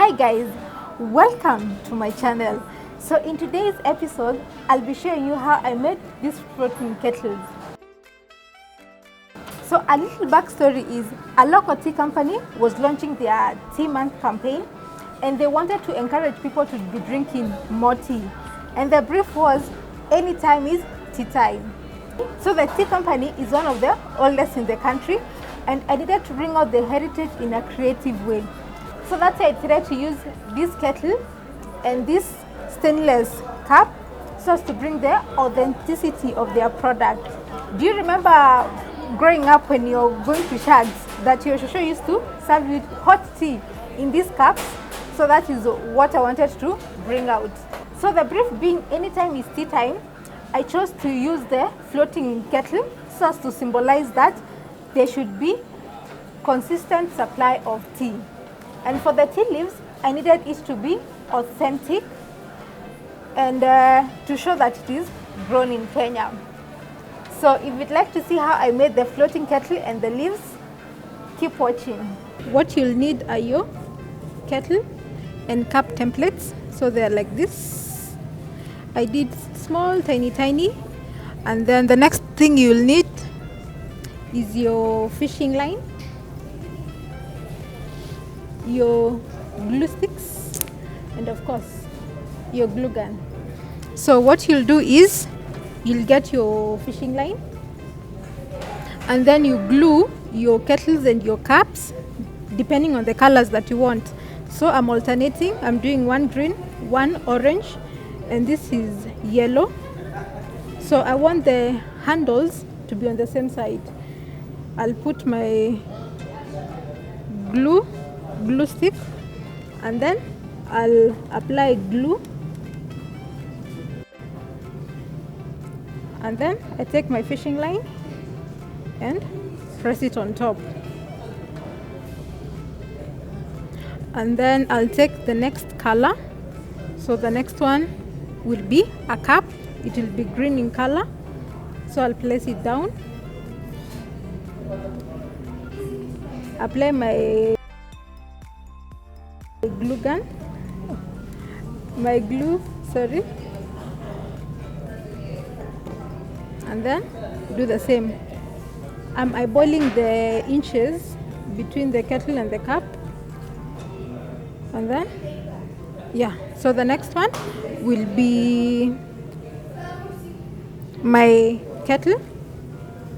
Hi guys, welcome to my channel. So in today's episode, I'll be showing you how I made these floating kettles. So a little backstory is a local tea company was launching their tea month campaign, and they wanted to encourage people to be drinking more tea. And the brief was, anytime is tea time. So the tea company is one of the oldest in the country, and I needed to bring out the heritage in a creative way. So that's why I decided to use this kettle and this stainless cup so as to bring the authenticity of their product. Do you remember growing up when you're going to shags that your Jojo used to serve you hot tea in these cups? So that is what I wanted to bring out. So the brief being anytime is tea time, I chose to use the floating kettle so as to symbolize that there should be consistent supply of tea. And for the tea leaves, I needed it to be authentic and to show that it is grown in Kenya. So if you'd like to see how I made the floating kettle and the leaves, keep watching. What you'll need are your kettle and cup templates. So they're like this. I did small, tiny. And then the next thing you'll need is your fishing line, your glue sticks, and of course your glue gun. So what you'll do is you'll get your fishing line and then you glue your kettles and your cups depending on the colors that you want. So I'm alternating. I'm doing one green, one orange, and this is yellow. So I want the handles to be on the same side. I'll put my glue stick and then I'll apply glue, and then I take my fishing line and press it on top, and then I'll take the next color. So the next one will be a cup. It will be green in color, so I'll place it down, apply my glue gun, and then do the same. I'm eyeballing the inches between the kettle and the cup, and then so the next one will be my kettle,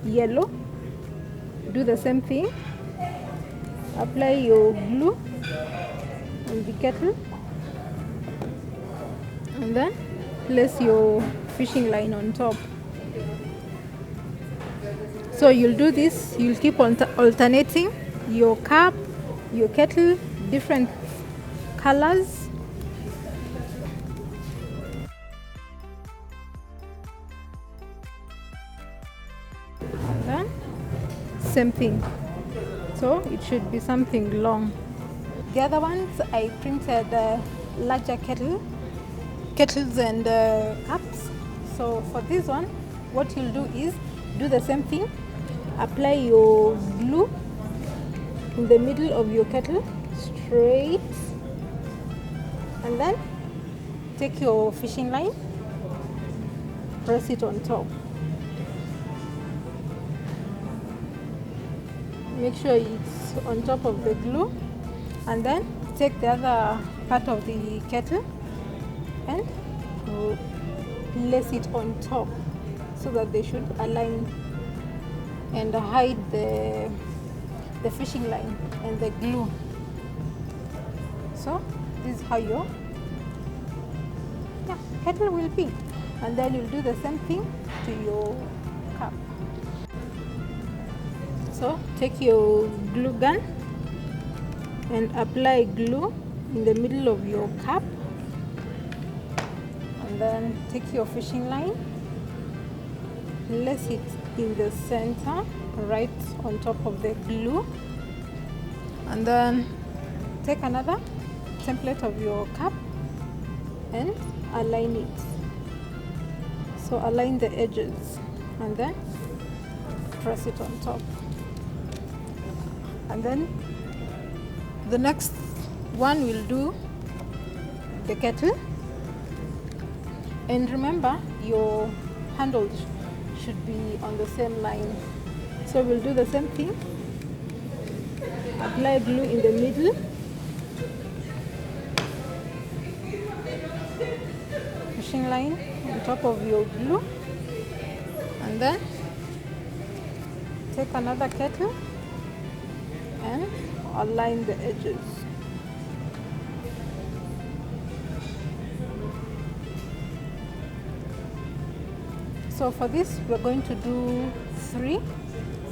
yellow. Do the same thing, apply your glue on the kettle, and then place your fishing line on top. So you'll do this, you'll keep on alternating your cup, your kettle, different colors. And then same thing. So it should be something long. The other ones I printed larger kettles and cups. So for this one, what you'll do is do the same thing. Apply your glue in the middle of your kettle, straight, and then take your fishing line, press it on top. Make sure it's on top of the glue, and then take the other part of the kettle and place it on top so that they should align and hide the fishing line and the glue. So this is how your kettle will be, and then you'll do the same thing to your cup. So take your glue gun and apply glue in the middle of your cup, and then take your fishing line, place it in the center right on top of the glue, and then take another template of your cup and align it. So align the edges and then press it on top. And then the next One will do the kettle, and remember your handles should be on the same line. So we'll do the same thing. Apply glue in the middle, fishing line on top of your glue, and then take another kettle and align the edges. So for this we're going to do 3.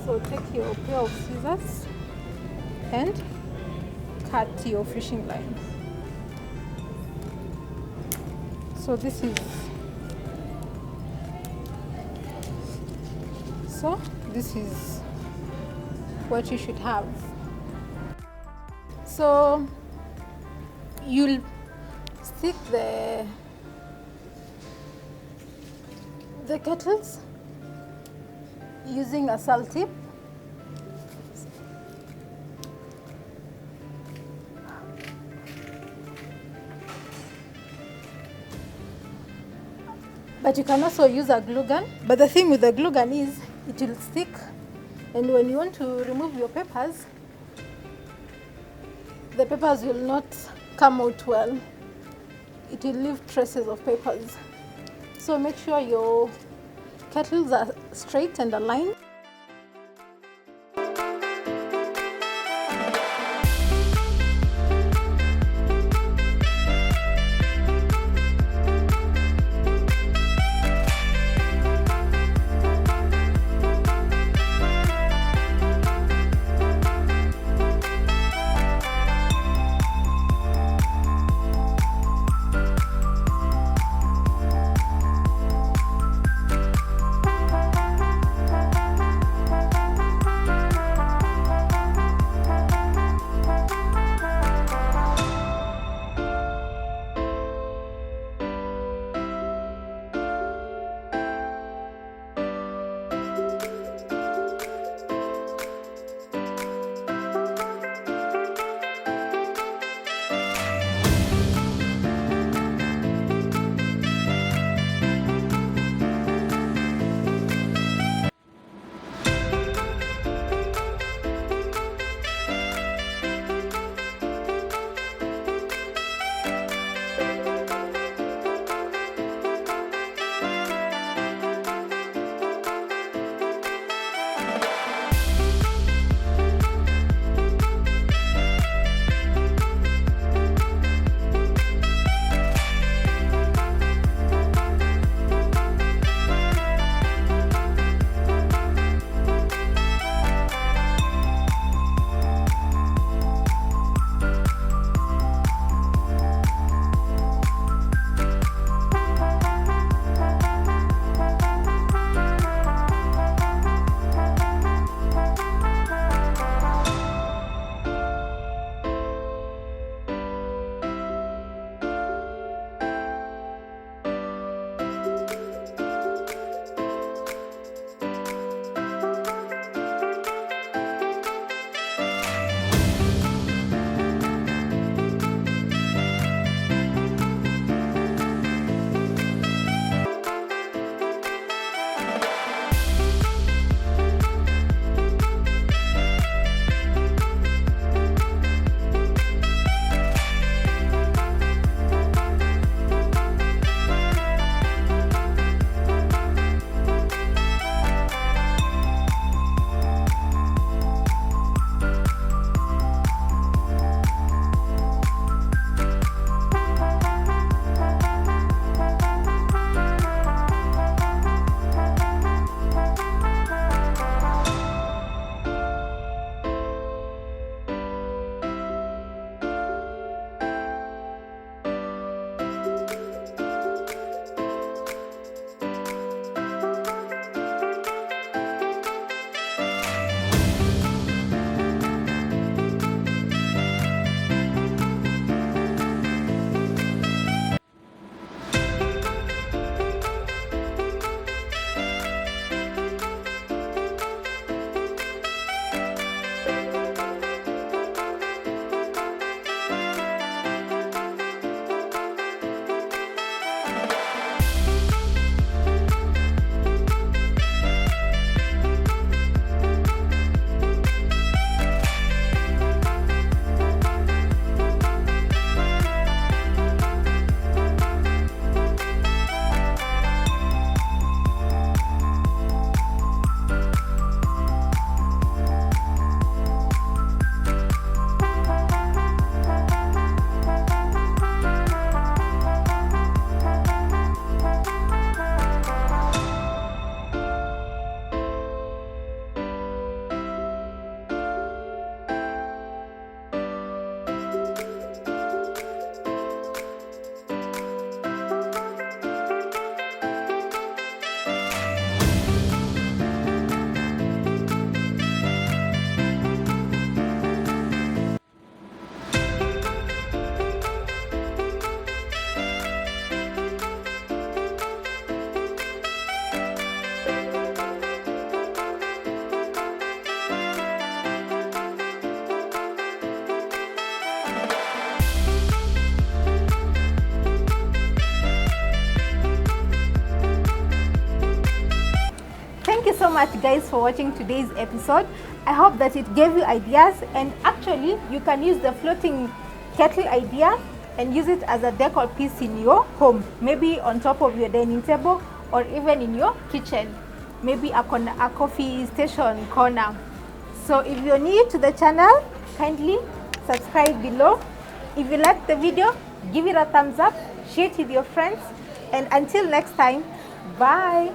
So take your pair of scissors and cut your fishing line. So this is what you should have. So you'll stick the kettles using a salt tip. But you can also use a glue gun. But the thing with the glue gun is it will stick, and when you want to remove your papers, the papers will not come out well. It will leave traces of papers. So make sure your kettles are straight and aligned. much guys for watching today's episode. I hope that it gave you ideas, and actually you can use the floating kettle idea and use it as a decor piece in your home, maybe on top of your dining table or even in your kitchen, maybe a coffee station corner. So if you're new to the channel, kindly subscribe below. If you like the video, give it a thumbs up, share it with your friends, and until next time, bye.